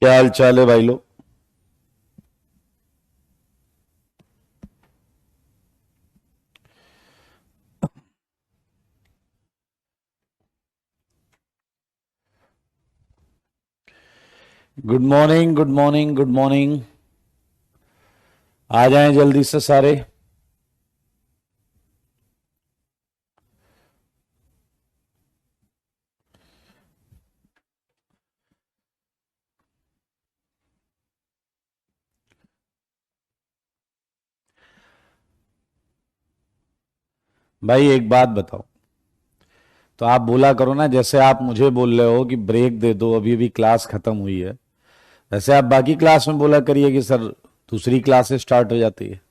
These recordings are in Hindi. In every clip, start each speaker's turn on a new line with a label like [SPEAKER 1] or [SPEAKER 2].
[SPEAKER 1] क्या हाल चाल है भाई लोग। Good morning, good morning, good morning. आ जाएं जल्दी से सारे। भाई एक बात बताओ, तो आप बोला करो ना, जैसे आप मुझे बोल रहे हो कि ब्रेक दे दो, अभी अभी क्लास खत्म हुई है, वैसे आप बाकी क्लास में बोला करिए कि सर दूसरी क्लास स्टार्ट हो जाती है।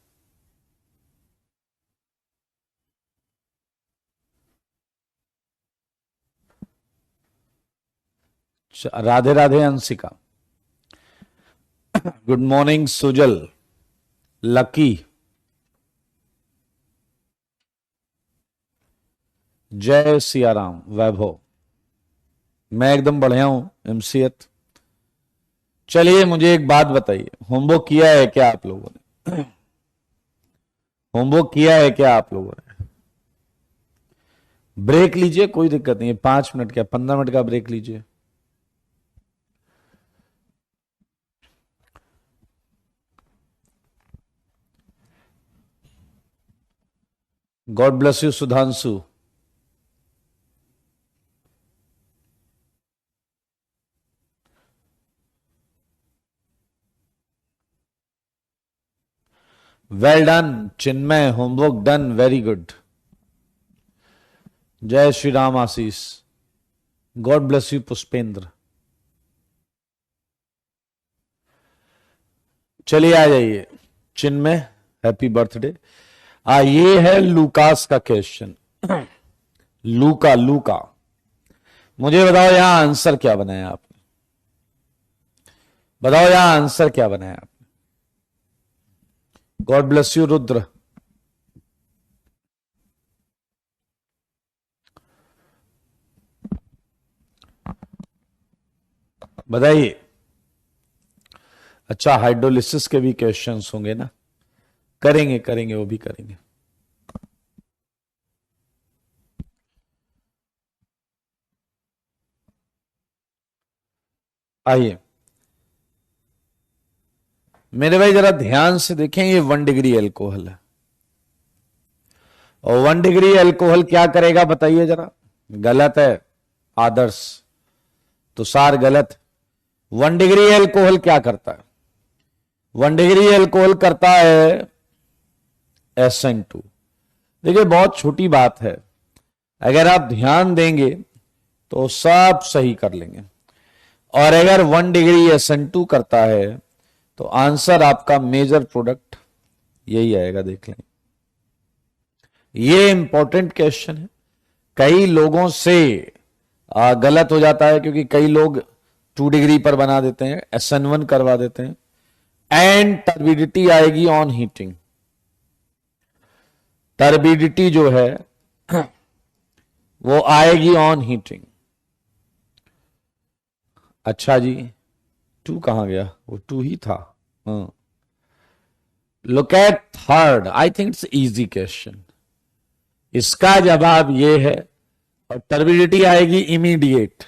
[SPEAKER 1] Radhe Radhe Anshika. Good morning Sujal, lucky, जय सियाराम, वैभव। मैं एकदम बढ़िया हूं, एमसीएत। चलिए मुझे एक बात बताइए, होमवर्क किया है क्या आप लोगों ने? होमवर्क किया है क्या आप लोगों ने? ब्रेक लीजिए, कोई दिक्कत नहीं है, 5 मिनट क्या 15 मिनट का ब्रेक लीजिए। God bless you Sudhanshu. Well done Chinmay, homework done, very good. जय Shri Ram Ashish. God bless you Pushpendra. चलिए आ जाइए चिन्मय, हैप्पी बर्थडे। ये है लूकास का क्वेश्चन। लूका लूका, मुझे बताओ यहां आंसर क्या बनाया आपने? बताओ यहां आंसर क्या बनाया आपने? God bless you Rudra. बताइए। अच्छा, हाइड्रोलिसिस के भी क्वेश्चंस होंगे ना? करेंगे करेंगे, वो भी करेंगे। आइए मेरे भाई, जरा ध्यान से देखें, ये 1 डिग्री एल्कोहल है, और 1 डिग्री एल्कोहल क्या करेगा बताइए जरा। गलत है, आदर्श, तुषार गलत। 1 डिग्री एल्कोहल क्या करता है? 1 डिग्री एल्कोहल करता है SN2। देखिए बहुत छोटी बात है, अगर आप ध्यान देंगे तो सब सही कर लेंगे। और अगर 1 डिग्री SN2 करता है तो आंसर आपका मेजर प्रोडक्ट यही आएगा, देख लें। ये इंपॉर्टेंट क्वेश्चन है, कई लोगों से गलत हो जाता है, क्योंकि कई लोग 2 डिग्री पर बना देते हैं, SN1 करवा देते हैं। एंड टर्बिडिटी आएगी ऑन हीटिंग। टर्बिडिटी जो है वो आएगी ऑन हीटिंग। अच्छा जी, 2 कहां गया? वो 2 ही था। Look at third, I think it's easy question. इसका जवाब ये है, और टर्बिडिटी आएगी इमीडिएट।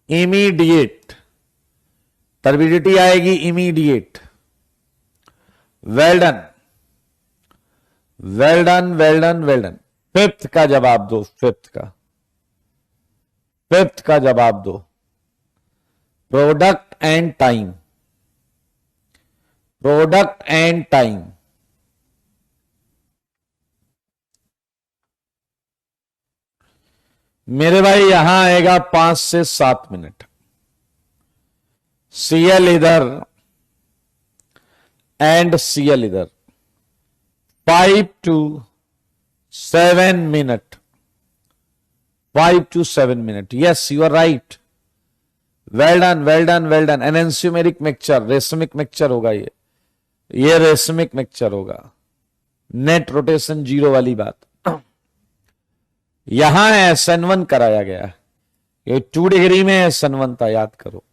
[SPEAKER 1] इमीडिएट टर्बिडिटी आएगी, immediate. Well done, well done, well done, well done. Fifth का जवाब दो, फिफ्थ का जवाब दो। Product and time, product and time. मेरे भाई यहां आएगा 5 से 7 मिनट। CL इधर एंड CL इधर, 5 to 7 minute. 5 to 7 minute, yes you are right. Well done, well done, well done. Enantiomeric mixture, racemic mixture होगा ये रेशमिक मिक्सचर होगा। नेट रोटेशन 0 वाली बात। यहां SN1 कराया गया है, ये 2 डिग्री में SN1 था, याद करो।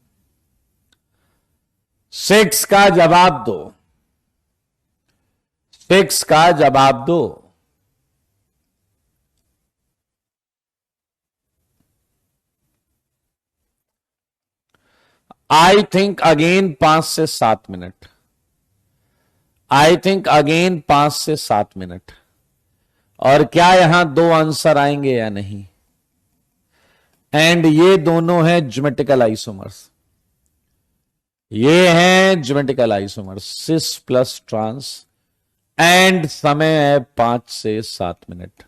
[SPEAKER 1] 6 का जवाब दो, 6 का जवाब दो। आई थिंक अगेन 5 से 7 मिनट, आई थिंक अगेन 5 से 7 मिनट। और क्या यहां 2 आंसर आएंगे या नहीं? एंड ये दोनों हैं ज्योमेट्रिकल आइसोमर्स, ये हैं geometrical isomers, cis plus trans. And समय है 5 से 7 मिनट,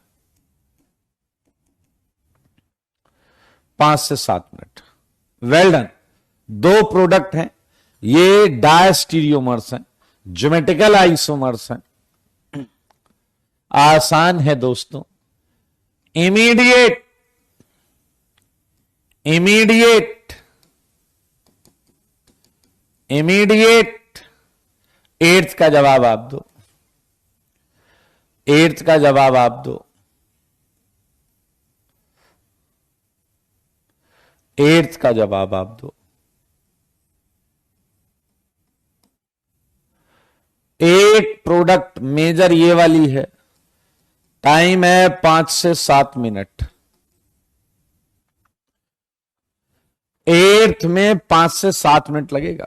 [SPEAKER 1] 5 से 7 मिनट। Well done. 2 प्रोडक्ट हैं, ये डायस्टीरियोमर्स हैं, ज्योमेट्रिकल आइसोमर्स हैं। आसान है दोस्तों। इमीडिएट इमीडिएट इमीडिएट 8th का जवाब आप दो, 8th का जवाब आप दो, 8th का जवाब आप दो। 8 प्रोडक्ट मेजर ये वाली है, टाइम है 5 से 7 मिनट। 8th में 5 से 7 मिनट लगेगा,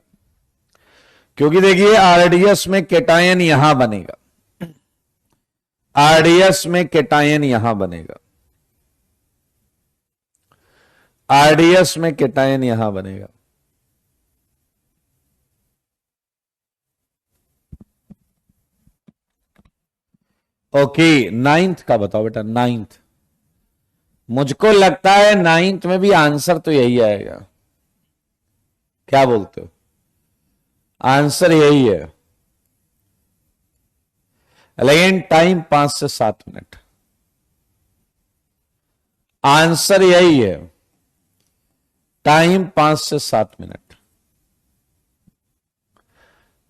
[SPEAKER 1] क्योंकि देखिए आरडीएस में केटायन यहां बनेगा, आरडीएस में केटायन यहां बनेगा, आरडीएस में केटायन यहां बनेगा। ओके, 9th का बताओ बेटा, 9th। मुझको लगता है 9th में भी आंसर तो यही आएगा, क्या बोलते हो? आंसर यही है, लेकिन टाइम 5 से 7 मिनट। आंसर यही है, टाइम 5 से 7 minute.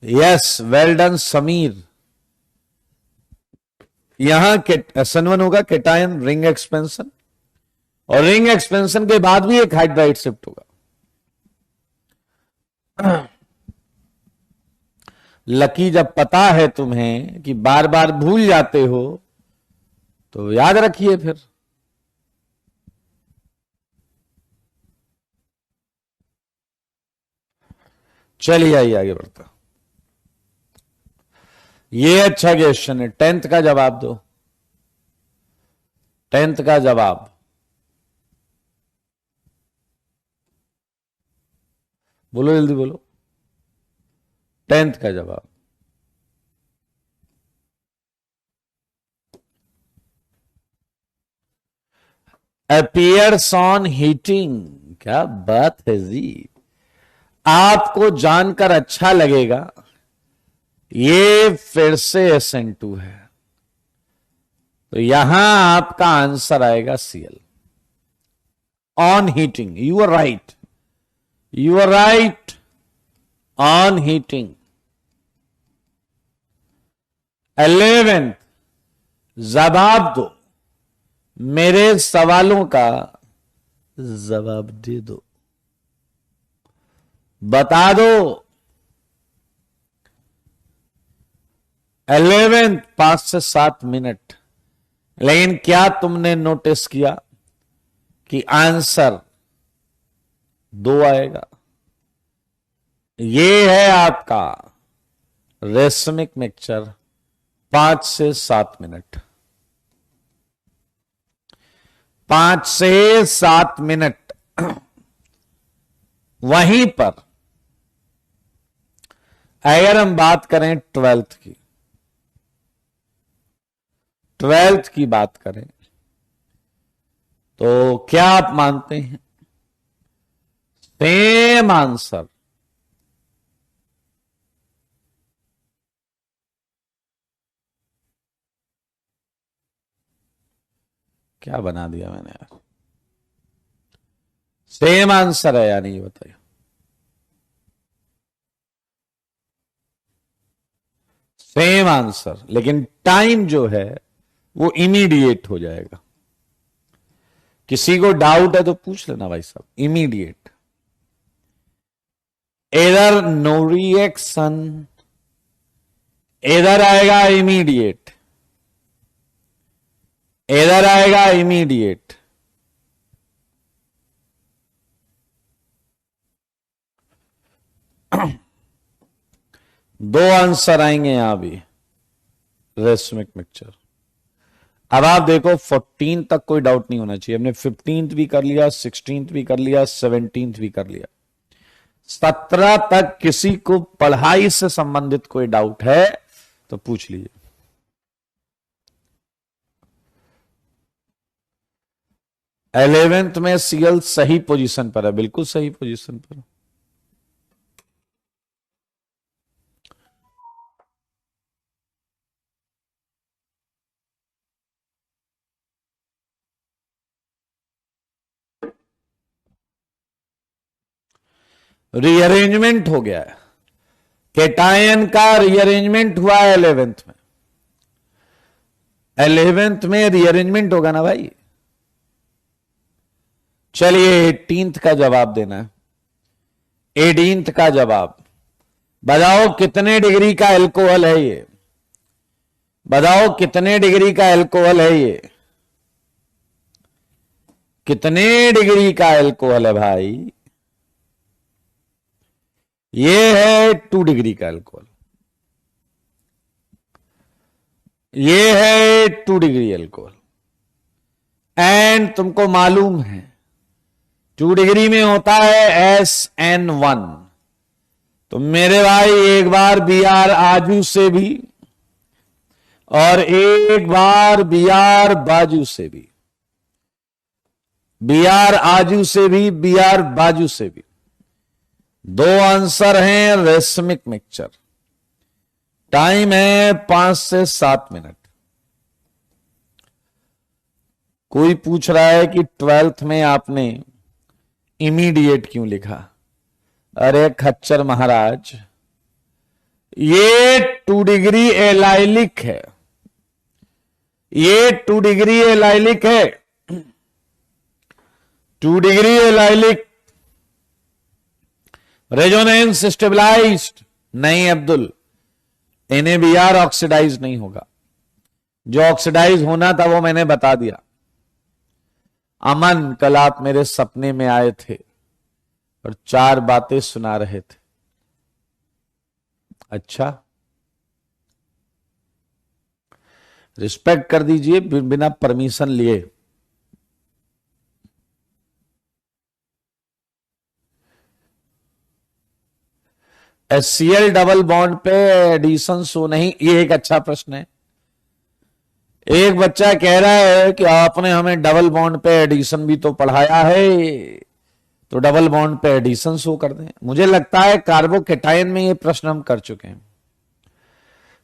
[SPEAKER 1] Yes, well done Sameer. यहां SN1 होगा केटायन रिंग एक्सपेंशन, और रिंग एक्सपेंशन के बाद भी एक हाइड्राइड शिफ्ट होगा। लकी, जब पता है तुम्हें कि बार बार भूल जाते हो तो याद रखिए फिर। चलिए आइए आगे बढ़ता। ये अच्छा क्वेश्चन है, 10th का जवाब दो, 10th का जवाब। बोलो जल्दी बोलो, 10th का जवाब। अपीयर्स ऑन हीटिंग, क्या बात है जी। आपको जानकर अच्छा लगेगा, ये फिर से SN2 है, तो यहां आपका आंसर आएगा Cl, on heating. You are right, you are right, on heating. 11th, जवाब दो, मेरे सवालों का जवाब दे दो, बता दो। 11th, 5 से 7 मिनट। लेकिन क्या तुमने नोटिस किया कि आंसर 2 आएगा? ये है आपका रेसमिक मिक्सचर, 5 से 7 मिनट, 5 से 7 मिनट। वहीं पर अगर हम बात करें 12th की, 12th की बात करें तो क्या आप मानते हैं सेम आंसर? क्या बना दिया मैंने यार? सेम आंसर है या नहीं, बताइए। सेम आंसर, लेकिन टाइम जो है वो इमीडिएट हो जाएगा। किसी को डाउट है तो पूछ लेना भाई साहब, इमीडिएट। इधर नो रिएक्शन, इधर आएगा इमीडिएट, इधर आएगा इमीडिएट। दो आंसर आएंगे यहां भी, रेसमिक मिक्सचर। अब आप देखो 14 तक कोई डाउट नहीं होना चाहिए। हमने 15th भी कर लिया, 16th भी कर लिया, 17th भी कर लिया। 17 तक किसी को पढ़ाई से संबंधित कोई डाउट है तो पूछ लीजिए। इलेवेंथ में सीएल सही पोजीशन पर है, बिल्कुल सही पोजीशन पर। रीअरेंजमेंट हो गया है, केटायन का रीअरेंजमेंट हुआ है 11th में। 11th में रीअरेंजमेंट होगा ना भाई। चलिए 18th का जवाब देना है। 18th का जवाब बताओ, कितने डिग्री का एल्कोहल है ये? बताओ कितने डिग्री का एल्कोहल है ये? कितने डिग्री का एल्कोहल है भाई? ये है 2 डिग्री का एल्कोहल, ये है 2 डिग्री एल्कोहल। एंड तुमको मालूम है 2 डिग्री में होता है SN1। तो मेरे भाई एक बार BR आजू से भी और एक बार BR बाजू से भी, BR आजू से भी, BR बाजू से भी। 2 आंसर हैं रेसमिक मिक्सचर। टाइम है 5 से 7 मिनट। कोई पूछ रहा है कि 12th में आपने इमीडिएट क्यों लिखा? अरे खच्चर महाराज, ये 2 डिग्री एलाइलिक है, ये 2 डिग्री एलाइलिक है, 2 डिग्री एलाइलिक। रेजोनेंस स्टेबलाइज्ड नहीं अब्दुल, NaBr ऑक्सीडाइज नहीं होगा। जो ऑक्सीडाइज होना था वो मैंने बता दिया। अमन, कल आप मेरे सपने में आए थे और 4 बातें सुना रहे थे। अच्छा, रिस्पेक्ट कर दीजिए बिना परमिशन लिए। HCl डबल बॉन्ड पे एडिशन शो नहीं, ये एक अच्छा प्रश्न है। एक बच्चा कह रहा है कि आपने हमें डबल बॉन्ड पे एडिशन भी तो पढ़ाया है, तो डबल बॉन्ड पे एडिशन शो कर दें। मुझे लगता है कार्बोकेटायन में ये प्रश्न हम कर चुके हैं।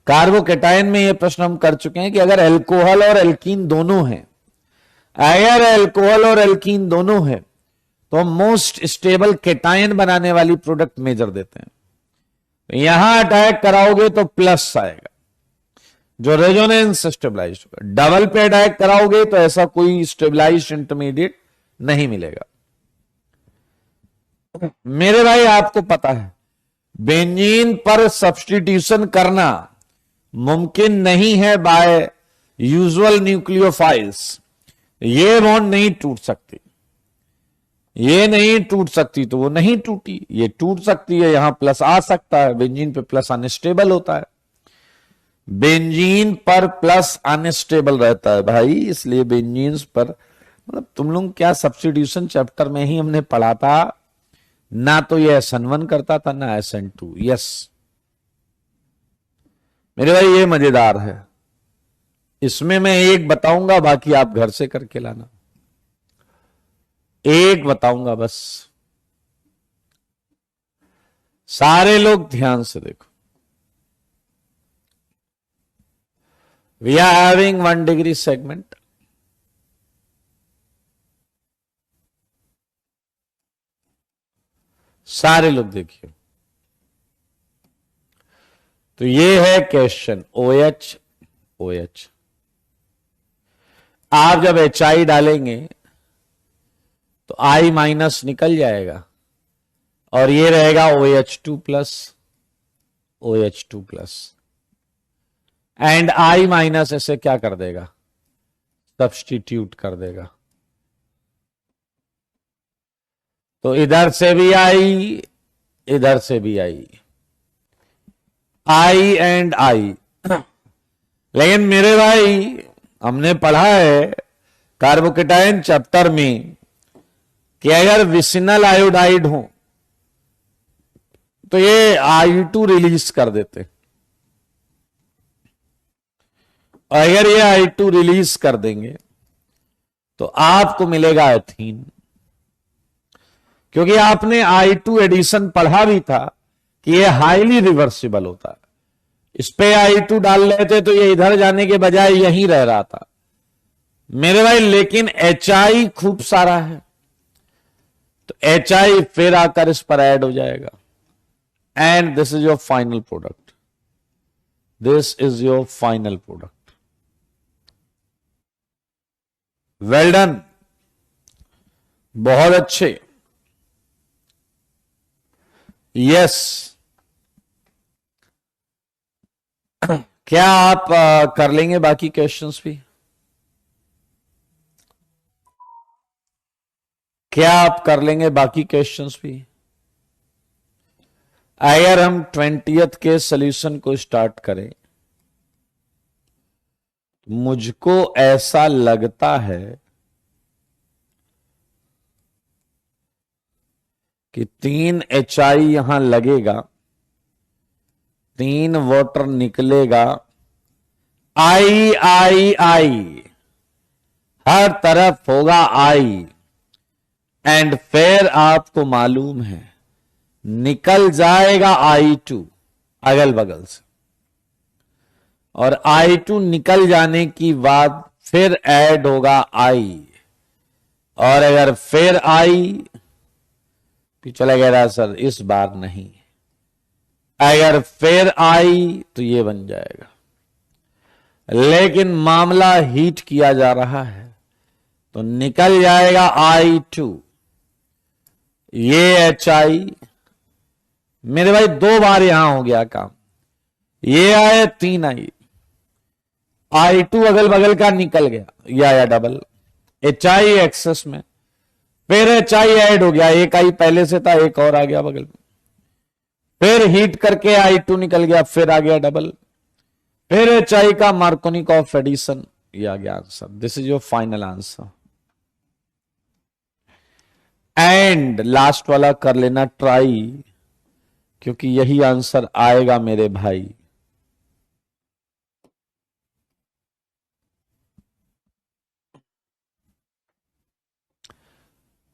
[SPEAKER 1] कार्बोकेटायन में ये प्रश्न हम कर चुके हैं कि अगर एल्कोहल और एल्कीन दोनों हैं, अगर एल्कोहल और एल्कीन दोनों है तो हम मोस्ट स्टेबल केटायन बनाने वाली प्रोडक्ट मेजर देते हैं। यहां अटैक कराओगे तो प्लस आएगा, जो रेजोनेंस स्टेबलाइज होगा। डबल पे अटैक कराओगे तो ऐसा कोई स्टेबलाइज्ड इंटरमीडिएट नहीं मिलेगा। मेरे भाई आपको पता है बेंजीन पर सब्स्टिट्यूशन करना मुमकिन नहीं है बाय यूजुअल न्यूक्लियोफाइल्स। ये बॉन्ड नहीं टूट सकती, ये नहीं टूट सकती, तो वो नहीं टूटी। ये टूट सकती है, यहां प्लस आ सकता है। बेंजीन पे प्लस अनस्टेबल होता है, बेंजीन पर प्लस अनस्टेबल रहता है भाई, इसलिए बेंजीन पर मतलब तुम लोग क्या सब्स्टिट्यूशन चैप्टर में ही हमने पढ़ा था ना, तो ये SN1 करता था ना SN2। यस मेरे भाई, ये मजेदार है। इसमें मैं एक बताऊंगा, बाकी आप घर से करके लाना। एक बताऊंगा बस, सारे लोग ध्यान से देखो। We are having 1 degree segment. सारे लोग देखिए, तो ये है क्वेश्चन OH OH। आप जब HI डालेंगे तो I- निकल जाएगा और ये रहेगा OH2 plus OH2 plus, and I minus ऐसे क्या कर देगा, सब्स्टिट्यूट कर देगा। तो इधर से भी I, इधर से भी I एंड I। लेकिन मेरे भाई हमने पढ़ा है कार्बोकेटाइन चैप्टर में कि अगर विसिनल आयोडाइड हो तो ये I2 रिलीज कर देते, और अगर ये I2 रिलीज कर देंगे तो आपको मिलेगा एथीन, क्योंकि आपने I2 एडिशन पढ़ा भी था कि ये हाईली रिवर्सिबल होता है। इस पे I2 डाल लेते तो ये इधर जाने के बजाय यहीं रह रहा था मेरे भाई, लेकिन HI खूब सारा है तो HI फिर आकर इस पर ऐड हो जाएगा, and this is your final product, this is your final product. Well done, बहुत अच्छे। यस, क्या आप कर लेंगे बाकी क्वेश्चंस भी? क्या आप कर लेंगे बाकी क्वेश्चंस भी? अगर हम 20th के सॉल्यूशन को स्टार्ट करें, मुझको ऐसा लगता है कि 3 HI यहां लगेगा, 3 वाटर निकलेगा, I हर तरफ होगा I, एंड फिर आपको मालूम है निकल जाएगा I2 अगल बगल से, और I2 निकल जाने की बाद फिर ऐड होगा I, और अगर फिर I तो चला गया सर इस बार नहीं, अगर फिर I तो ये बन जाएगा, लेकिन मामला हीट किया जा रहा है तो निकल जाएगा I2, ये HI मेरे भाई 2 बार यहां हो गया काम, ये आए 3 I2 अगल बगल का निकल गया, ये आया डबल, HI एक्सेस में, फिर HI ऐड हो गया, एक I पहले से था, एक और आ गया बगल में, फिर हीट करके I2 निकल गया, फिर आ गया डबल, फिर HI का मार्कोनिकॉफ एडिशन, ये आ गया answer. This is your final answer, and last वाला कर लेना ट्राई, क्योंकि यही आंसर आएगा मेरे भाई।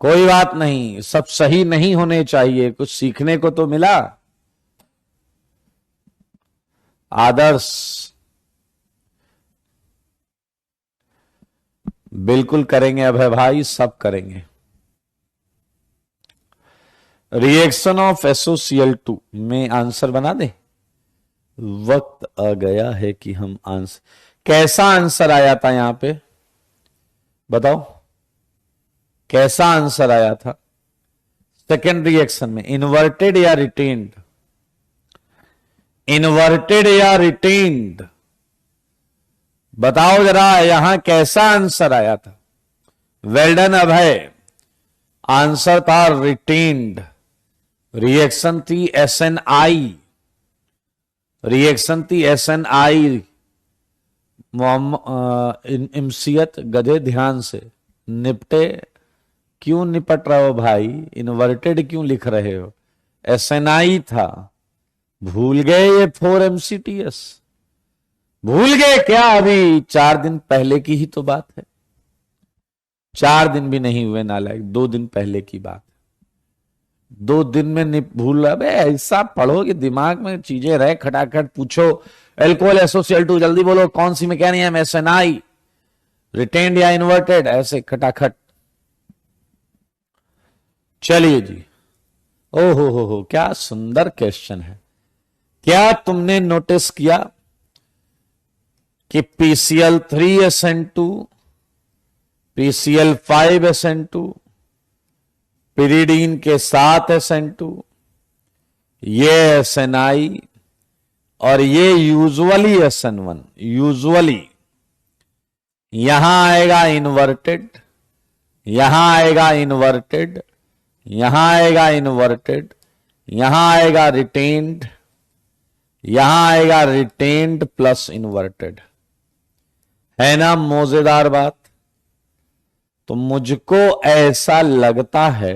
[SPEAKER 1] कोई बात नहीं, सब सही नहीं होने चाहिए, कुछ सीखने को तो मिला। आदर्श बिल्कुल करेंगे अभय भाई, सब करेंगे। रिएक्शन ऑफ SOCl2 में आंसर बना दे, वक्त आ गया है कि हम आंसर, कैसा आंसर आया था यहां पे बताओ, कैसा आंसर आया था सेकेंड रिएक्शन में, इन्वर्टेड या रिटेन्ड? इन्वर्टेड या रिटेन्ड बताओ जरा, यहां कैसा आंसर आया था? वेल डन अभय, आंसर था रिटेन्ड, रिएक्शन थी SNI, रिएक्शन थी SNI। इमसियत गधे ध्यान से निपटे, क्यों निपट रहे हो भाई, इन्वर्टेड क्यों लिख रहे हो? SNI था, भूल गए ये 4 MCTS, भूल गए क्या? अभी 4 दिन पहले की ही तो बात है, 4 दिन भी नहीं हुए नालायक, 2 दिन पहले की बात, 2 दिन में भूल रहा। ऐसा पढ़ो कि दिमाग में चीजें रहे, खटाखट पूछो, एल्कोहल SOCl2 जल्दी बोलो, कौन सी मैकेनिज्म, SNI, रिटेन्ड या इन्वर्टेड, ऐसे खटाखट। चलिए जी, ओहो हो क्या सुंदर क्वेश्चन है। क्या तुमने नोटिस किया कि PCl3SN2, PCl5SN2, पिरिडीन के साथ SN2, ये SNI और ये यूजुअली SN1, यूजुअली यहां आएगा इन्वर्टेड, यहां आएगा इन्वर्टेड, यहां आएगा इन्वर्टेड, यहां आएगा रिटेन्ड, यहां आएगा रिटेन्ड प्लस इन्वर्टेड। है ना मौजेदार बात? तो मुझको ऐसा लगता है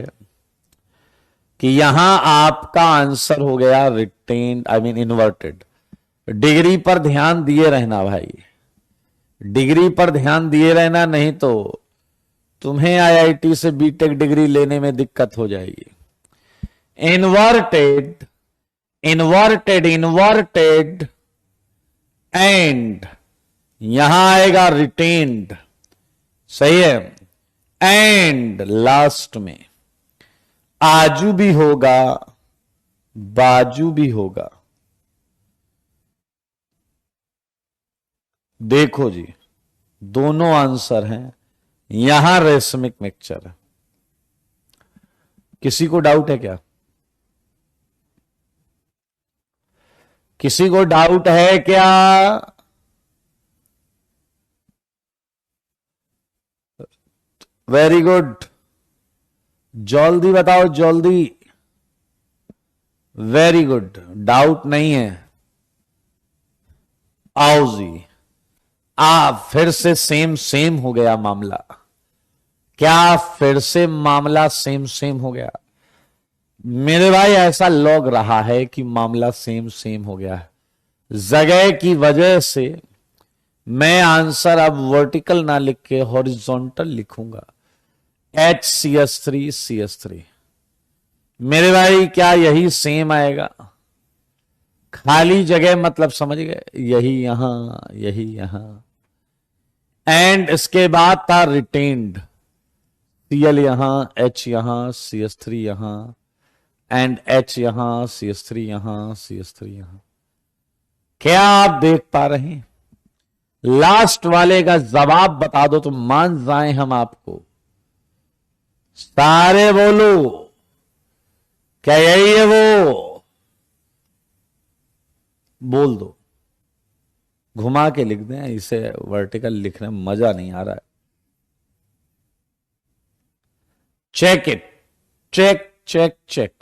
[SPEAKER 1] कि यहां आपका आंसर हो गया retained, I mean inverted. Degree पर ध्यान दिए रहना भाई, डिग्री पर ध्यान दिए रहना, नहीं तो तुम्हें IIT से बीटेक डिग्री लेने में दिक्कत हो जाएगी। इन्वर्टेड, इन्वर्टेड, इन्वर्टेड एंड यहां आएगा रिटेन्ड, सही है, एंड लास्ट में आजू भी होगा, बाजू भी होगा। देखो जी, दोनों आंसर हैं, यहां रेशमिक मिक्सचर है। किसी को डाउट है क्या? किसी को डाउट है क्या? वेरी गुड, जल्दी बताओ जल्दी। वेरी गुड, डाउट नहीं है। आओ जी, फिर से सेम सेम हो गया मामला। क्या फिर से मामला सेम सेम हो गया? मेरे भाई ऐसा लग रहा है कि मामला सेम सेम हो गया है। जगह की वजह से मैं आंसर अब वर्टिकल ना लिख के हॉरिजॉन्टल लिखूंगा, HCH3 CH3। मेरे भाई क्या यही सेम आएगा? खाली जगह मतलब समझ गए, यही यहां, यही यहां, एंड इसके बाद था रिटेन्ड, Cl यहां, H यहां, CH3 यहां, एंड H यहां, CH3 यहां, CH3 यहां। क्या आप देख पा रहे हैं? लास्ट वाले का जवाब बता दो तो मान जाए हम आपको। सारे बोलो, क्या यही है वो? बोल दो, घुमा के लिख दें, इसे वर्टिकल लिखने में मजा नहीं आ रहा है। Check it, check check check.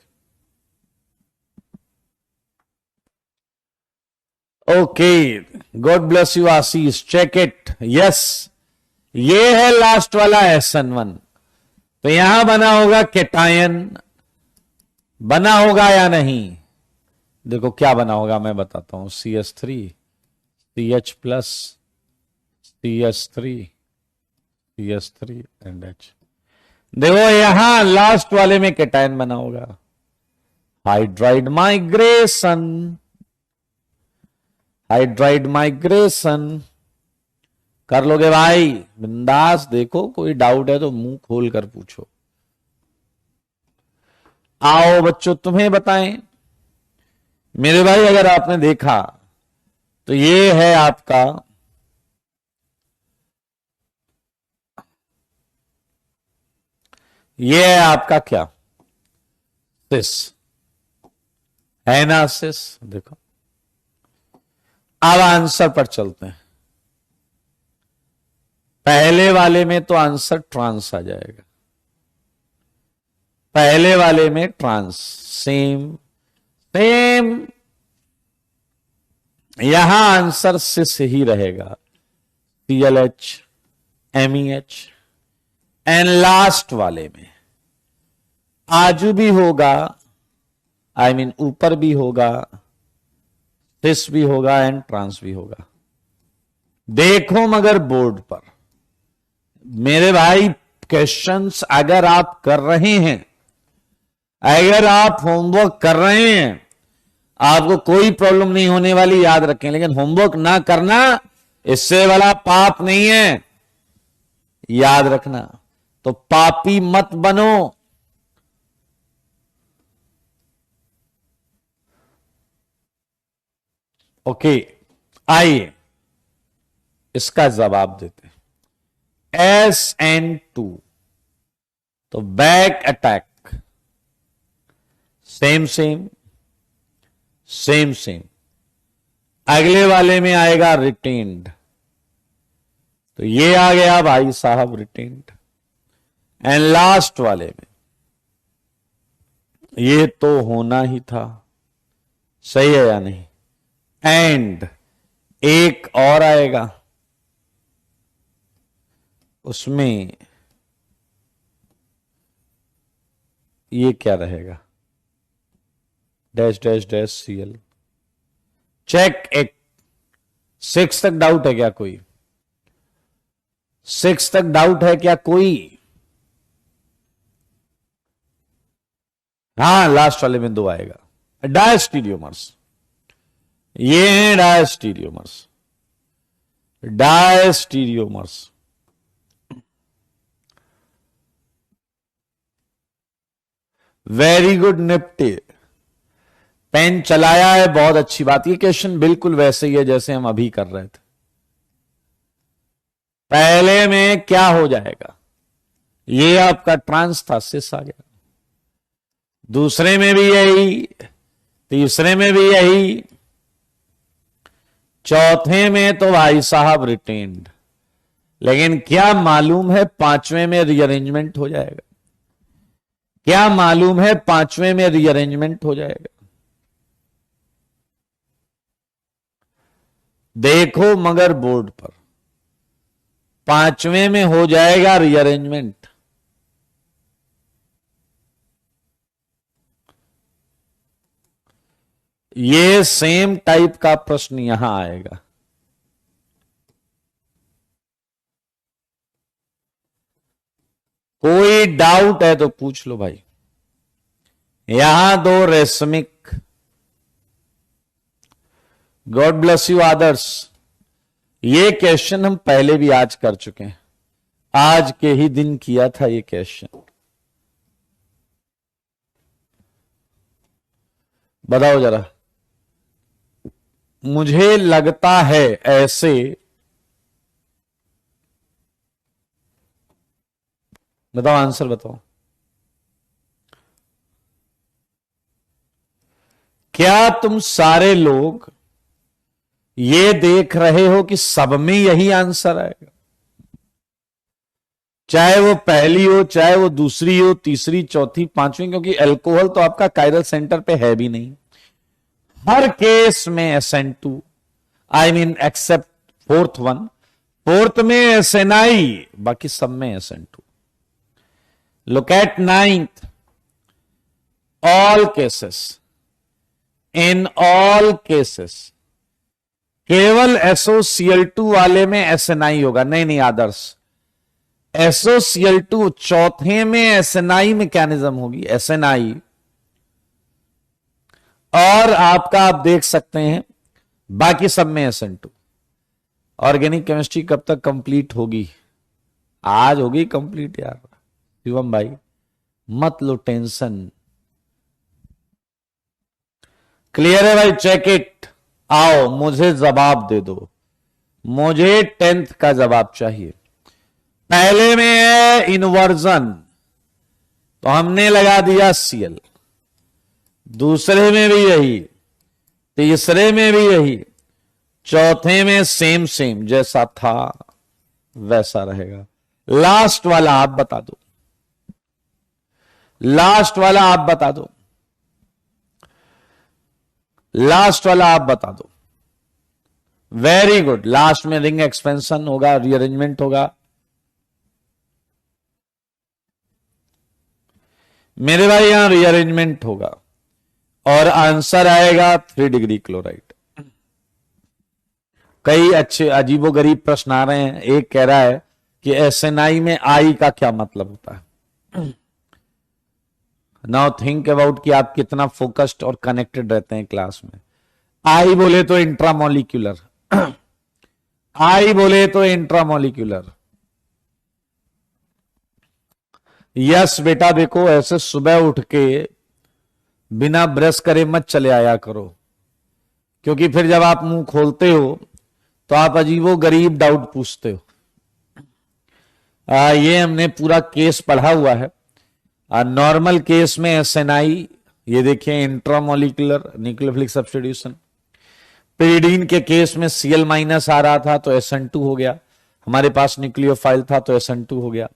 [SPEAKER 1] Okay, God bless you Ashish, check it, yes, ये है लास्ट वाला SN1। तो यहां बना होगा केटायन, बना होगा या नहीं? देखो क्या बना होगा, मैं बताता हूं। CH3 CH plus CH3 CH3 and H। देखो यहां लास्ट वाले में केटायन बना होगा, हाइड्राइड माइग्रेशन, हाइड्राइड माइग्रेशन कर लोगे भाई बिंदास। देखो कोई डाउट है तो मुंह खोल कर पूछो। आओ बच्चों तुम्हें बताएं मेरे भाई, अगर आपने देखा तो ये है आपका ये है आपका क्या, सिस है ना, सिस। देखो अब आंसर पर चलते हैं। पहले वाले में तो आंसर ट्रांस आ जाएगा, पहले वाले में ट्रांस, सेम सेम। यहां आंसर सिस ही रहेगा, ClH MEH। एंड लास्ट वाले में आजू भी होगा, आई मीन ऊपर भी होगा, सिस भी होगा एंड ट्रांस भी होगा। देखो मगर बोर्ड पर मेरे भाई, क्वेश्चंस अगर आप कर रहे हैं, अगर आप होमवर्क कर रहे हैं, आपको कोई प्रॉब्लम नहीं होने वाली, याद रखें। लेकिन होमवर्क ना करना इससे वाला पाप नहीं है, याद रखना। तो पापी मत बनो। ओके, आइए इसका जवाब देते हैं। SN2 तो back attack, same same, same same. अगले वाले में आएगा रिटेन्ड, तो ये आ गया भाई साहब रिटेन्ड। एंड लास्ट वाले में ये तो होना ही था, सही है या नहीं। एंड एक और आएगा, उसमें ये क्या रहेगा, dash dash dash CL. Check एक 6 तक डाउट है क्या कोई? 6 तक डाउट है क्या कोई? हाँ, लास्ट वाले में 2 आएगा। डायस्टीरियोमर्स, ये हैं डायस्टीरियोमर्स। डायस्टीरियोमर्स वेरी गुड निफ्टी। पेन चलाया है, बहुत अच्छी बात। ये क्वेश्चन बिल्कुल वैसे ही है जैसे हम अभी कर रहे थे। पहले में क्या हो जाएगा, ये आपका ट्रांस था, सिस आ गया। दूसरे में भी यही, तीसरे में भी यही, चौथे में तो भाई साहब रिटेन्ड। लेकिन क्या मालूम है पांचवें में रीअरेंजमेंट हो जाएगा? क्या मालूम है पांचवें में रीअरेंजमेंट हो जाएगा? देखो मगर बोर्ड पर, पांचवें में हो जाएगा रीअरेंजमेंट। ये सेम टाइप का प्रश्न यहां आएगा। कोई डाउट है तो पूछ लो भाई। यहां 2 रेशमिक, गॉड ब्लेस यू आदर्श। ये क्वेश्चन हम पहले भी आज कर चुके हैं, आज के ही दिन किया था ये क्वेश्चन। बताओ जरा, मुझे लगता है ऐसे, बताओ आंसर बताओ। क्या तुम सारे लोग ये देख रहे हो कि सब में यही आंसर आएगा? चाहे वो पहली हो, चाहे वो दूसरी हो, तीसरी, चौथी, पांचवी, क्योंकि अल्कोहल तो आपका कायरल सेंटर पे है भी नहीं। हर केस में SN2, I mean except fourth one, fourth में SNI, बाकी सब में SN2। Look at 9th, all cases, in all cases, केवल SOCl2 वाले में SNI होगा। नहीं आदर्श, SOCl2 चौथे में SNI मैकेनिज्म होगी, SNI। और आपका आप देख सकते हैं बाकी सब में SN2। ऑर्गेनिक केमिस्ट्री कब तक कंप्लीट होगी? आज होगी कंप्लीट यार। शिवम भाई मत लो टेंशन, क्लियर है भाई, चेक इट। आओ मुझे जवाब दे दो, मुझे 10th का जवाब चाहिए। पहले में है इन्वर्जन, तो हमने लगा दिया Cl। दूसरे में भी यही, तीसरे में भी यही, चौथे में सेम सेम जैसा था वैसा रहेगा। लास्ट वाला आप बता दो, लास्ट वाला आप बता दो, लास्ट वाला आप बता दो। वेरी गुड, लास्ट में रिंग एक्सपेंशन होगा, रीअरेंजमेंट होगा। मेरे भाई यहां रीअरेंजमेंट होगा और आंसर आएगा 3 डिग्री क्लोराइड। कई अच्छे अजीबोगरीब प्रश्न आ रहे हैं। एक कह रहा है कि SNI में I का क्या मतलब होता है। नाउ थिंक अबाउट कि आप कितना फोकस्ड और कनेक्टेड रहते हैं क्लास में। I बोले तो इंट्रामोलिक्यूलर, I बोले तो इंट्रामोलिक्यूलर। यस बेटा, देखो ऐसे सुबह उठ के बिना ब्रश करे मत चले आया करो, क्योंकि फिर जब आप मुंह खोलते हो तो आप अजीबो गरीब डाउट पूछते हो। ये हमने पूरा केस पढ़ा हुआ है। नॉर्मल केस में SNI ये देखिए इंट्रामोलिकुलर न्यूक्लियोफिलिक सब्स्टिट्यूशन। पेरिडीन के केस में Cl माइनस आ रहा था तो SN2 हो गया, हमारे पास न्यूक्लियोफाइल था तो SN2 हो गया।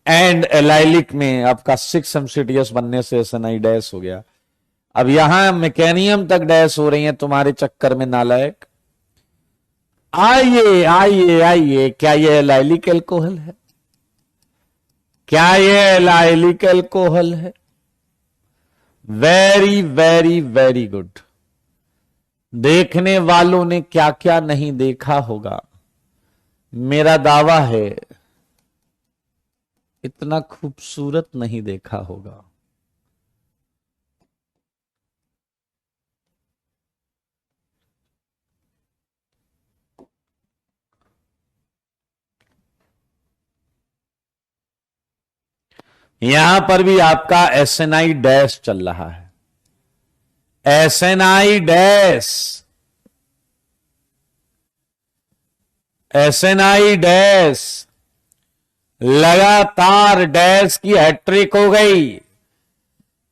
[SPEAKER 1] एंड एलाइलिक में आपका 6 MCTS बनने से SNI डैश हो गया। अब यहां मैकेनियम तक डैश हो रही है तुम्हारे चक्कर में नालायक। आइए आइए आइए, क्या ये एलाइलिक एल्कोहल है? क्या ये एलाइलिक एल्कोहल है? Very very very good. देखने वालों ने क्या क्या नहीं देखा होगा। मेरा दावा है इतना खूबसूरत नहीं देखा होगा। यहां पर भी आपका SNI डैश चल रहा है, SNI डैश, SNI डैश, लगातार डैश की हैट्रिक हो गई।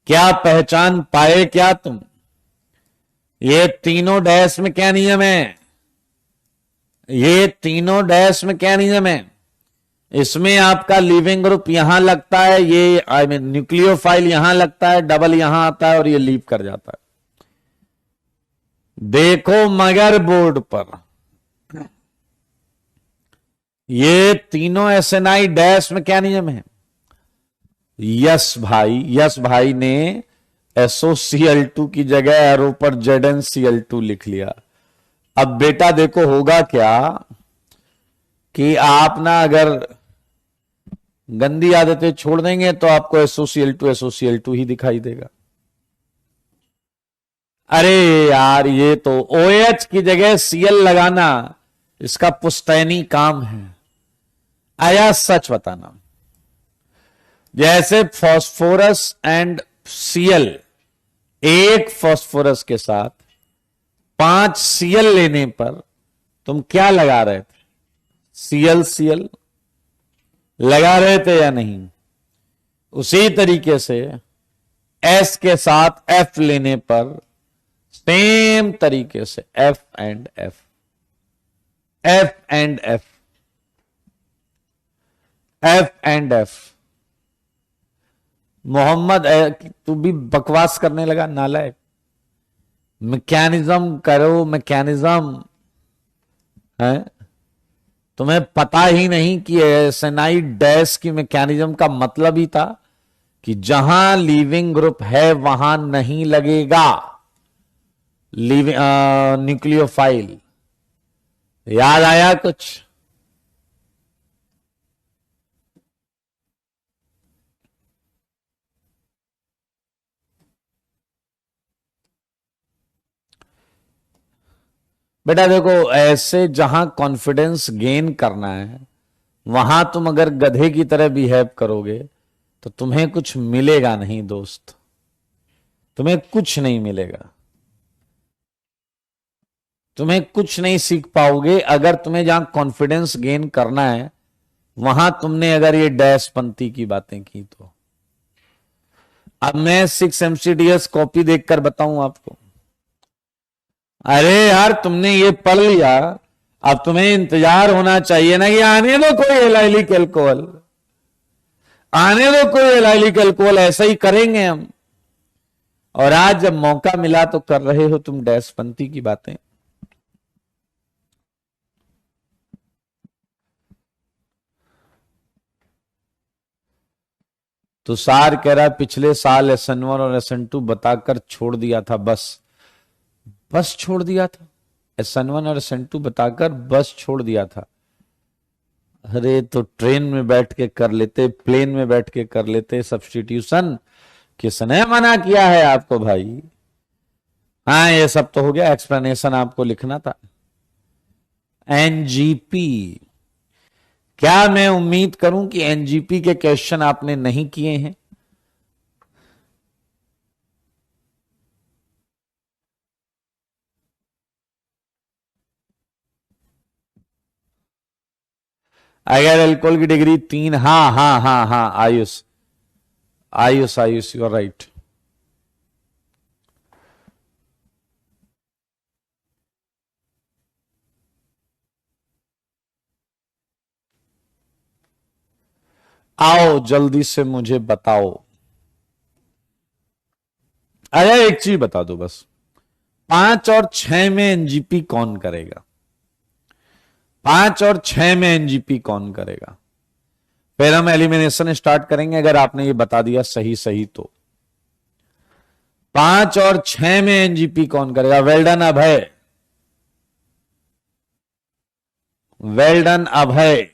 [SPEAKER 1] क्या पहचान पाए क्या तुम? ये तीनों डैश में क्या नियम है? ये तीनों डैश में क्या नियम है? इसमें आपका लिविंग ग्रुप यहां लगता है, ये आई मीन न्यूक्लियोफाइल यहां लगता है, डबल यहां आता है और ये लीव कर जाता है। देखो मगर बोर्ड पर ये तीनों SNI डैश में क्या नियम है? यस भाई ने SOCl2 की जगह एरो पर ZnCl2 लिख लिया। अब बेटा देखो होगा क्या कि आप ना अगर गंदी आदतें छोड़ देंगे तो आपको SOCl2 ही दिखाई देगा। अरे यार ये तो OH की जगह Cl लगाना इसका पुश्तैनी काम है। आया सच बताना, जैसे फास्फोरस एंड Cl, एक फास्फोरस के साथ 5 Cl लेने पर तुम क्या लगा रहे थे? Cl लगा रहे थे या नहीं? उसी तरीके से S के साथ F लेने पर सेम तरीके से F एंड F। मोहम्मद तू भी बकवास करने लगा नालायक। मैकेनिज्म करो, मैकेनिज्म है, तुम्हें पता ही नहीं कि SNI डैश की मैकेनिज्म का मतलब ही था कि जहां लीविंग ग्रुप है वहां नहीं लगेगा न्यूक्लियोफाइल। याद आया कुछ? बेटा देखो ऐसे जहां कॉन्फिडेंस गेन करना है वहां तुम अगर गधे की तरह बिहेव करोगे तो तुम्हें कुछ मिलेगा नहीं दोस्त, तुम्हें कुछ नहीं मिलेगा, तुम्हें कुछ नहीं सीख पाओगे। अगर तुम्हें जहां कॉन्फिडेंस गेन करना है वहां तुमने अगर ये डैश पंथी की बातें की तो। अब मैं 6 MCTS कॉपी देखकर बताऊं आपको। अरे यार तुमने ये पढ़ लिया, अब तुम्हें इंतजार होना चाहिए ना कि आने दो कोई एलाइलिक एल्कोहल, आने दो कोई एलाइलिक एल्कोहल, ऐसा ही करेंगे हम। और आज जब मौका मिला तो कर रहे हो तुम डैशपंथी की बातें। तुषार कह रहा पिछले साल SN1 और SN2 बताकर छोड़ दिया था, बस छोड़ दिया था। SN1 और SN2 बताकर बस छोड़ दिया था। अरे तो ट्रेन में बैठ के कर लेते, प्लेन में बैठ के कर लेते सब्स्टिट्यूशन। किसने मना किया है आपको भाई? हाँ ये सब तो हो गया, एक्सप्लेनेशन आपको लिखना था। NGP, क्या मैं उम्मीद करूं कि NGP के क्वेश्चन आपने नहीं किए हैं? अगर एल्कोहल की डिग्री 3, हाँ हाँ हाँ हाँ Ayush, Ayush Ayush you are right. आओ जल्दी से मुझे बताओ। अरे एक चीज बता दो बस, 5 और 6 में एनजीपी कौन करेगा? 5 और 6 में एनजीपी कौन करेगा? फिर हम एलिमिनेशन स्टार्ट करेंगे अगर आपने ये बता दिया सही सही तो। 5 और 6 में एनजीपी कौन करेगा? वेल डन अभय, वेल डन अभय।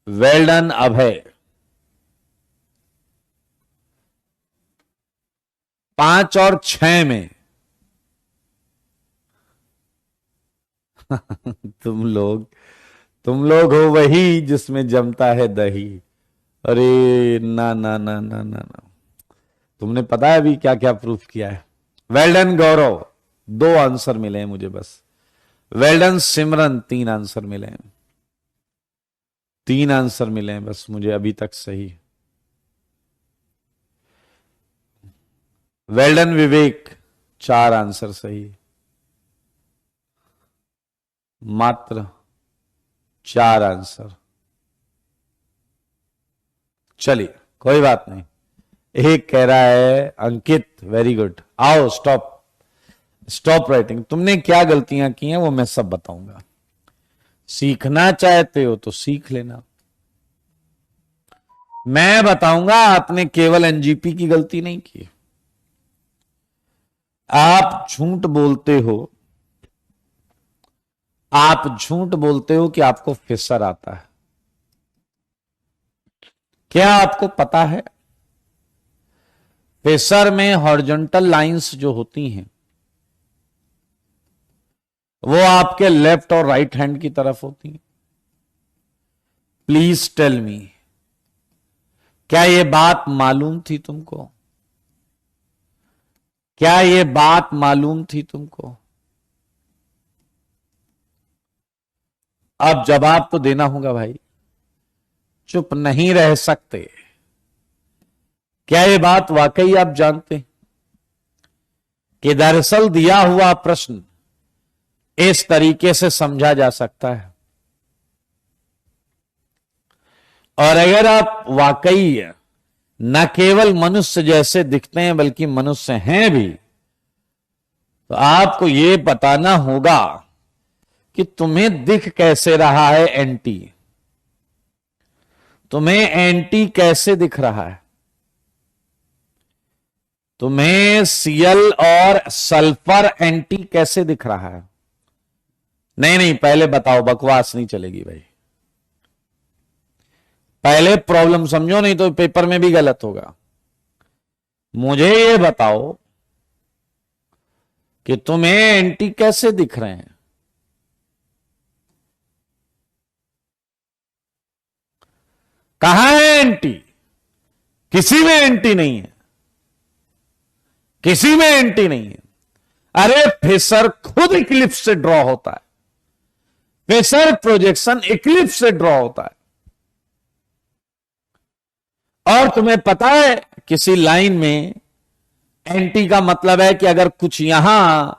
[SPEAKER 1] वेल डन अभय। 5 और 6 में तुम लोग हो वही जिसमें जमता है दही। अरे ना ना ना ना ना ना, तुमने पता है अभी क्या क्या प्रूफ किया है? वेल डन गौरव, 2 आंसर मिले हैं मुझे बस। वेल डन सिमरन, 3 आंसर मिले हैं। 3 आंसर मिले हैं बस मुझे अभी तक सही। वेल डन विवेक, 4 आंसर सही। मात्र 4 आंसर। चलिए कोई बात नहीं। एक कह रहा है अंकित, वेरी गुड। आओ स्टॉप, स्टॉप राइटिंग। तुमने क्या गलतियां की हैं वो मैं सब बताऊंगा। सीखना चाहते हो तो सीख लेना, मैं बताऊंगा। आपने केवल एनजीपी की गलती नहीं की। आप झूठ बोलते हो, आप झूठ बोलते हो कि आपको फिशर आता है। क्या आपको पता है फिशर में हॉरिजॉन्टल लाइंस जो होती हैं वो आपके लेफ्ट और राइट हैंड की तरफ होती हैं? प्लीज टेल मी, क्या यह बात मालूम थी तुमको? क्या यह बात मालूम थी तुमको? अब जवाब तो देना होगा भाई, चुप नहीं रह सकते। क्या यह बात वाकई आप जानते हैं कि दरअसल दिया हुआ प्रश्न इस तरीके से समझा जा सकता है? और अगर आप वाकई न केवल मनुष्य जैसे दिखते हैं बल्कि मनुष्य हैं भी, तो आपको यह बताना होगा कि तुम्हें दिख कैसे रहा है एंटी। तुम्हें एंटी कैसे दिख रहा है? तुम्हें सीएल और सल्फर एंटी कैसे दिख रहा है? नहीं नहीं, पहले बताओ, बकवास नहीं चलेगी भाई। पहले प्रॉब्लम समझो, नहीं तो पेपर में भी गलत होगा। मुझे ये बताओ कि तुम्हें एंटी कैसे दिख रहे हैं? कहां है एंटी? किसी में एंटी नहीं है, किसी में एंटी नहीं है। अरे फिशर खुद इक्लिप्स से ड्रॉ होता है, फिशर प्रोजेक्शन इक्लिप्स से ड्रॉ होता है। और तुम्हें पता है किसी लाइन में एंटी का मतलब है कि अगर कुछ यहां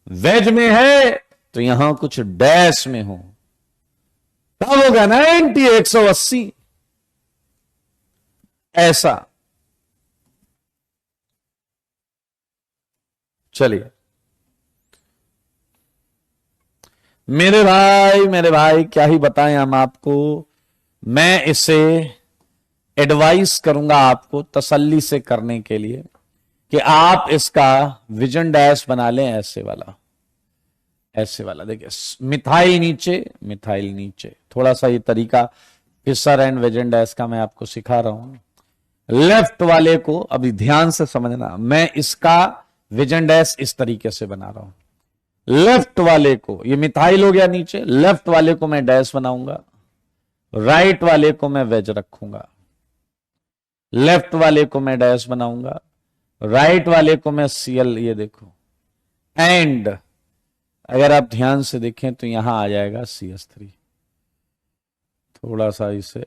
[SPEAKER 1] वेज में है तो यहां कुछ डैश में हो, तब होगा ना एंटी 180। ऐसा। चलिए मेरे भाई क्या ही बताएं हम आपको। मैं इसे एडवाइस करूंगा आपको तसल्ली से करने के लिए कि आप इसका विजन डैश बना लें, ऐसे वाला, ऐसे वाला। देखिए मिथाइल नीचे, मिथाइल नीचे, थोड़ा सा ये तरीका फिशर एंड विजन डैश का मैं आपको सिखा रहा हूं। लेफ्ट वाले को अभी ध्यान से समझना, मैं इसका विजन डैश इस तरीके से बना रहा हूं। लेफ्ट वाले को, ये मिथाइल हो गया नीचे, लेफ्ट वाले को मैं डैश बनाऊंगा, राइट वाले को मैं वेज रखूंगा। लेफ्ट वाले को मैं डैश बनाऊंगा, राइट वाले को मैं सीएल, ये देखो। एंड अगर आप ध्यान से देखें तो यहां आ जाएगा CS3। थोड़ा सा इसे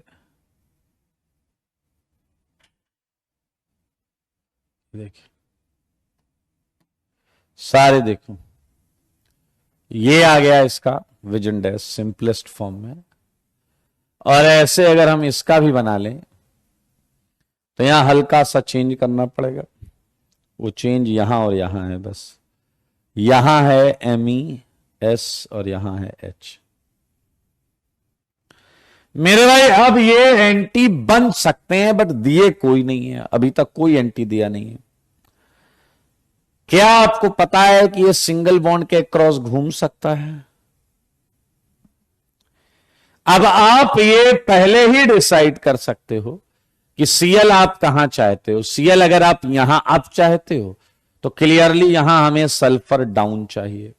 [SPEAKER 1] देखिए, सारे देखो ये आ गया इसका विजन डैश सिंपलेस्ट फॉर्म में। और ऐसे अगर हम इसका भी बना लें तो यहां हल्का सा चेंज करना पड़ेगा। वो चेंज यहां और यहां है, बस यहां है MES और यहां है H। मेरे भाई अब ये एंटी बन सकते हैं बट दिए कोई नहीं है, अभी तक कोई एंटी दिया नहीं है। क्या आपको पता है कि ये सिंगल बॉन्ड के क्रॉस घूम सकता है? अब आप ये पहले ही डिसाइड कर सकते हो कि Cl आप कहां चाहते हो। Cl अगर आप यहां अप चाहते हो तो क्लियरली यहां हमें सल्फर डाउन चाहिए।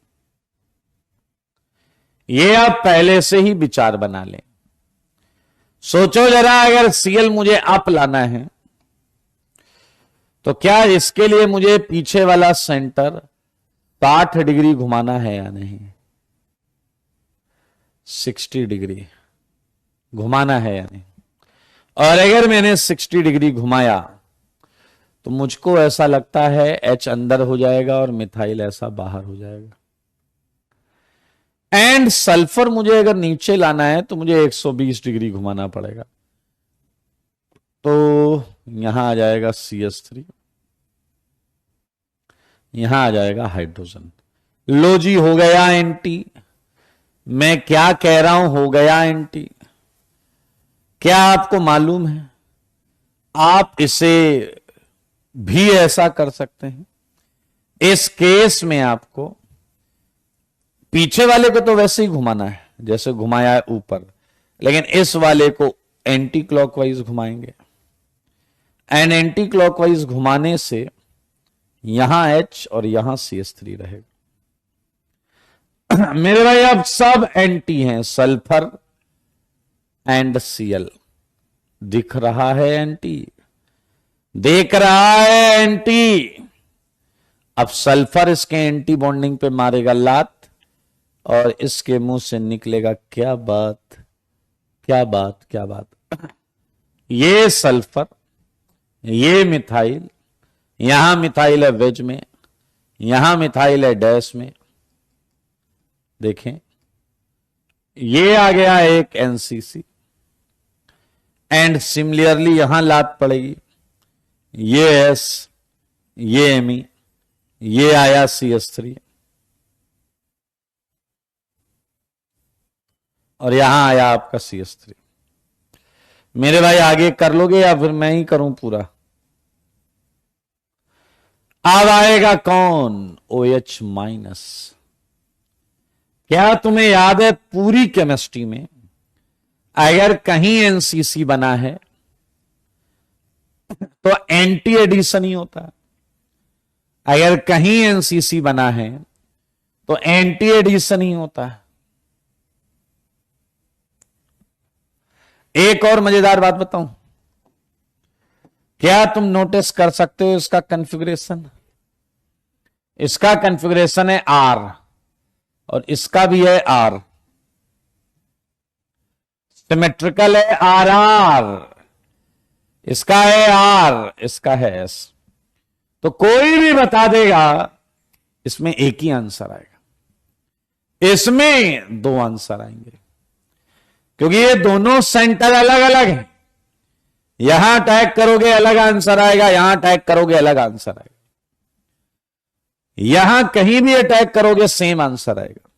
[SPEAKER 1] ये आप पहले से ही विचार बना लें। सोचो जरा, अगर Cl मुझे अप लाना है तो क्या इसके लिए मुझे पीछे वाला सेंटर 60 डिग्री घुमाना है या नहीं? 60 डिग्री घुमाना है या नहीं? और अगर मैंने 60 डिग्री घुमाया तो मुझको ऐसा लगता है H अंदर हो जाएगा और मिथाइल ऐसा बाहर हो जाएगा। एंड सल्फर मुझे अगर नीचे लाना है तो मुझे 120 डिग्री घुमाना पड़ेगा। तो यहां आ जाएगा CH3, यहां आ जाएगा हाइड्रोजन। लो जी, हो गया एंटी। मैं क्या कह रहा हूं, हो गया एंटी। क्या आपको मालूम है आप इसे भी ऐसा कर सकते हैं? इस केस में आपको पीछे वाले को तो वैसे ही घुमाना है जैसे घुमाया है ऊपर, लेकिन इस वाले को एंटी क्लॉकवाइज घुमाएंगे। एंड एंटी क्लॉकवाइज घुमाने से यहां H और यहां CH3 रहेगा। मेरे भाई अब सब एंटी हैं, सल्फर एंड Cl। दिख रहा है एंटी, देख रहा है एंटी। अब सल्फर इसके एंटी बॉन्डिंग पे मारेगा लात और इसके मुंह से निकलेगा क्या बात, क्या बात, क्या बात। ये सल्फर, ये मिथाइल, यहां मिथाइल है वेज में, यहां मिथाइल है डैश में। देखें, ये आ गया एक NCC एंड सिमिलरली यहां लात पड़ेगी, ये S, ये Me, ये आया CH3 और यहां आया आपका CH3। मेरे भाई आगे कर लोगे या फिर मैं ही करूं पूरा? अब आएगा कौन? OH-। क्या तुम्हें याद है पूरी केमिस्ट्री में अगर कहीं NCC बना है तो एंटी एडिशन ही होता है। अगर कहीं NCC बना है तो एंटी एडिशन ही होता है। एक और मजेदार बात बताऊं, क्या तुम नोटिस कर सकते हो इसका कॉन्फ़िगरेशन? इसका कॉन्फ़िगरेशन है R और इसका भी है R, सिमेट्रिकल है RR। इसका है R, इसका है S। तो कोई भी बता देगा इसमें एक ही आंसर आएगा, इसमें दो आंसर आएंगे, क्योंकि ये दोनों सेंटर अलग अलग हैं। यहां अटैक करोगे अलग आंसर आएगा, यहां अटैक करोगे अलग आंसर आएगा, यहां कहीं भी अटैक करोगे सेम आंसर आएगा।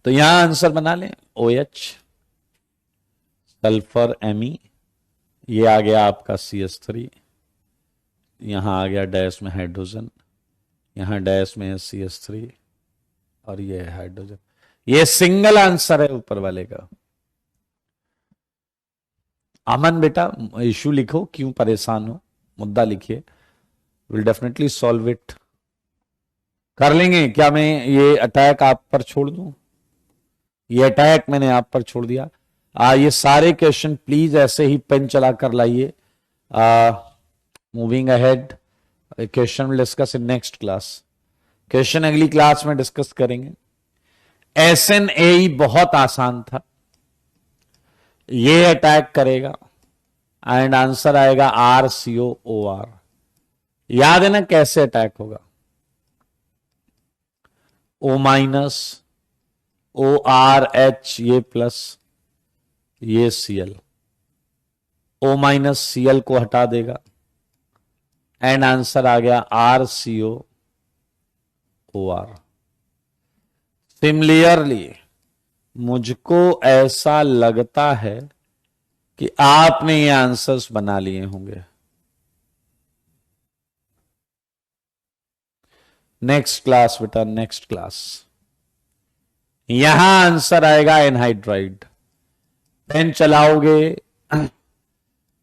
[SPEAKER 1] तो यहां आंसर बना लें OH, सल्फर Me, ये आ गया आपका CH3, यहां आ गया डैश में हाइड्रोजन, यहां डैश में है CH3 और ये है हाइड्रोजन। ये सिंगल आंसर है ऊपर वाले का। अमन बेटा इशू लिखो, क्यों परेशान हो, मुद्दा लिखिए, विल डेफिनेटली सॉल्व इट। कर लेंगे। क्या मैं ये अटैक आप पर छोड़ दूं? ये अटैक मैंने आप पर छोड़ दिया। ये सारे क्वेश्चन प्लीज ऐसे ही पेन चला कर लाइए। Moving ahead, question will discuss in next class. Question अगली क्लास में डिस्कस करेंगे। SNAE बहुत आसान था, ये अटैक करेगा एंड आंसर आएगा RCOOR। याद है ना कैसे अटैक होगा? O माइनस, ORH, ये प्लस, ये Cl, O माइनस Cl को हटा देगा एंड आंसर आ गया RCO OR। सिमिलरली मुझको ऐसा लगता है कि आपने ये आंसर्स बना लिए होंगे। नेक्स्ट क्लास बेटा, नेक्स्ट क्लास। यहां आंसर आएगा एनहाइड्राइड। पेन चलाओगे,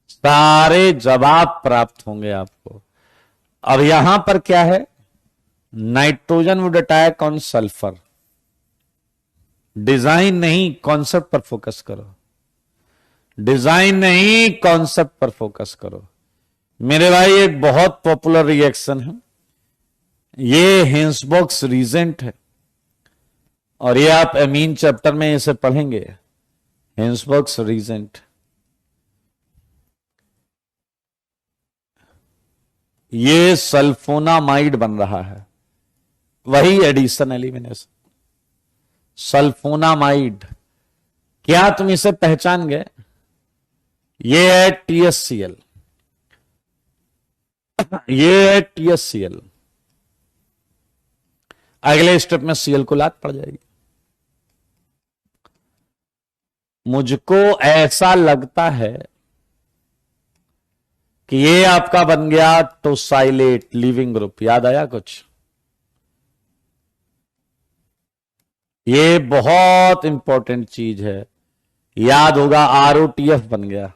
[SPEAKER 1] सारे जवाब प्राप्त होंगे आपको। अब यहां पर क्या है? Nitrogen would attack on sulphur. Design नहीं, कॉन्सेप्ट पर फोकस करो। डिजाइन नहीं, कॉन्सेप्ट पर फोकस करो। मेरे भाई एक बहुत पॉपुलर रिएक्शन है, ये हिंसबॉक्स रीजेंट है, और ये आप एमीन चैप्टर में इसे पढ़ेंगे। हिंसबॉक्स रीजेंट, ये सल्फोनामाइड बन रहा है, वही एडिशन एलिमिनेशन। सल्फोनामाइड, क्या तुम इसे पहचान गए? ये है TSCl, ये है TSCl। अगले स्टेप में Cl को लात पड़ जाएगी। मुझको ऐसा लगता है कि ये आपका बन गया टोसाइलेट लीविंग ग्रुप। याद आया कुछ? ये बहुत इंपॉर्टेंट चीज है, याद होगा। ROTF बन गया,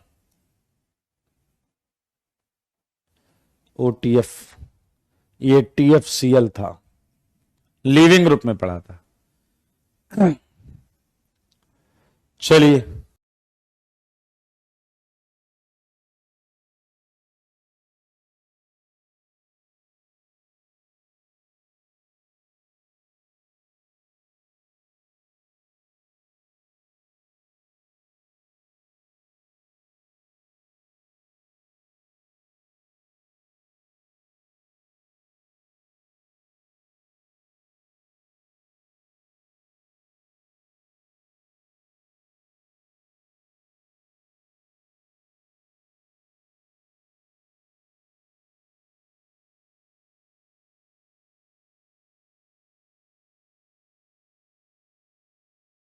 [SPEAKER 1] OTF, ये TFCl था, लीविंग ग्रुप में पढ़ा था। चलिए